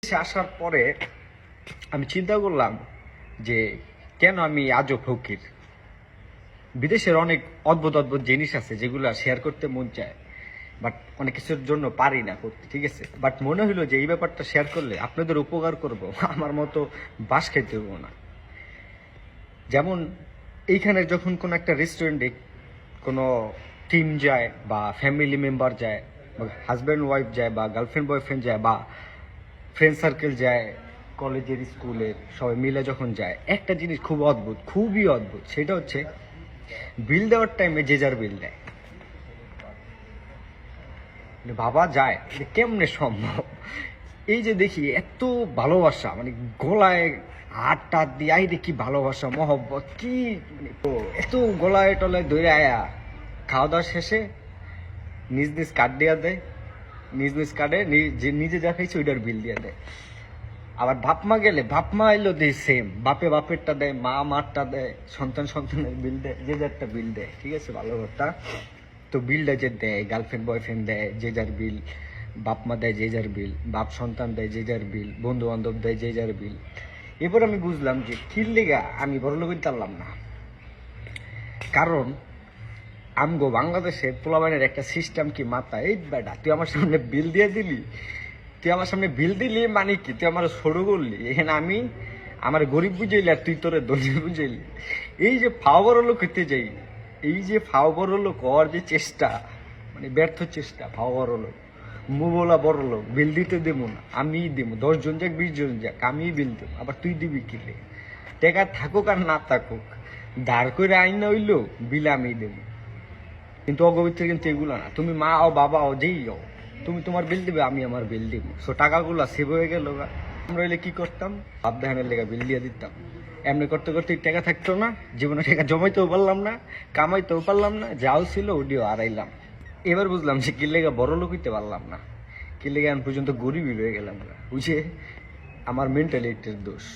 দেশে আসার পরে আমি চিন্তা করলাম যে কেন আমি আজও ফকির। বিদেশের অনেক অদ্ভুত অদ্ভুত জিনিস আছে যেগুলো শেয়ার করতে মন চায়, বাট অনেক কিছুর জন্য পারি না করতে, ঠিক আছে। বাট মনে হলো যে এই ব্যাপারটা শেয়ার করলে আপনাদের উপকার করব, আমার মতো বাস খাইতে হবো না। যেমন এইখানে যখন কোনো একটা রেস্টুরেন্টে কোনো টিম যায় বা ফ্যামিলি মেম্বার যায় বা হাজব্যান্ড ওয়াইফ যায় বা গার্লফ্রেন্ড বয়ফ্রেন্ড যায় বা ফ্রেন্ড সার্কেল যায়, কলেজের স্কুলের সবাই মিলে যখন যায়, একটা জিনিস খুব অদ্ভুত, খুবই অদ্ভুত, সেটা হচ্ছে বিল দেওয়ার টাইমে যে যার বিল দেয়। মানে ভাবা যায় যে কেমনে সম্ভব। এই যে দেখি এত ভালোবাসা, মানে গলায় হাত টাত দিয়ে আই দেখি ভালোবাসা মহব্বত কি, মানে এত গলায় টলায় ধরে আয়া খাওয়া দাওয়া শেষে নিজ নিজ কার্ড দিয়া দেয়, নিজ নিজ কার্ডে যে নিজে যা খাইছে ওইটার বিল দিয়ে দেয়। আবার বাপ মা গেলে বাপ মা এলো দেয় সেম, বাপে বাপেরটা দেয়, মা মারটা দেয়, সন্তান সন্তানের বিল দেয়, যে যারটা বিল দেয়, ঠিক আছে, ভালো কথা। তো বিলটা যে দেয়, গার্লফ্রেন্ড বয়ফ্রেন্ড দেয় যে যার বিল, বাপ মা দেয় যে যার বিল, বাপ সন্তান দেয় যে যার বিল, বন্ধু বান্ধব দেয় যে যার বিল। এরপর আমি বুঝলাম যে কির লেগা আমি বড়লোক হইতে পারলাম না। কারণ আমগো বাংলাদেশে পোলাবাইনের একটা সিস্টেম কি মাথা, এই বেটা তুই আমার সামনে বিল দিয়ে দিলি, তুই আমার সামনে বিল দিলি মানে কি, তুই আমার সরু করলি, এখানে আমি আমার গরিব বুঝাইলি আর তুই তোরে ধনী বুঝাইলি। এই যে ফাও বড় লোক হইতে যাই, এই যে ফাও বড় লোক হওয়ার যে চেষ্টা, মানে ব্যর্থ চেষ্টা, ফাও বড় লোক মুবলা বড় লোক, বিল দিতে দেবো না, আমি দেবো, 10 জন যাক 20 জন যাক আমি বিল দেবো, আবার তুই দিবি কিলে, টাকা থাকুক আর না থাকুক, দাঁড় করে আইন না হইলো বিল আমি দেবো। কিন্তু অগবিত্র কিন্তু এগুলো না, তুমি মা ও বাবা ও যেই যাও, তুমি তোমার বিল দিবে, আমি আমার বিল দিব, সো টাকাগুলো সেভ হয়ে গেল। আমরা হইলে কি করতাম, বাপ দেখানের লেগে বিল দিয়ে দিতাম। এমনি করতে করতে টাকা থাকতো না, জীবনে টাকা জমাইতেও পারলাম না, কামাইতেও পারলাম না, যাও ছিল ওডিও হারাইলাম। এবার বুঝলাম যে কি লেগে বড় লোক হইতে পারলাম না, কি লেগে এখন পর্যন্ত গরিবই রয়ে গেলাম, বুঝে আমার মেন্টালিটির দোষ।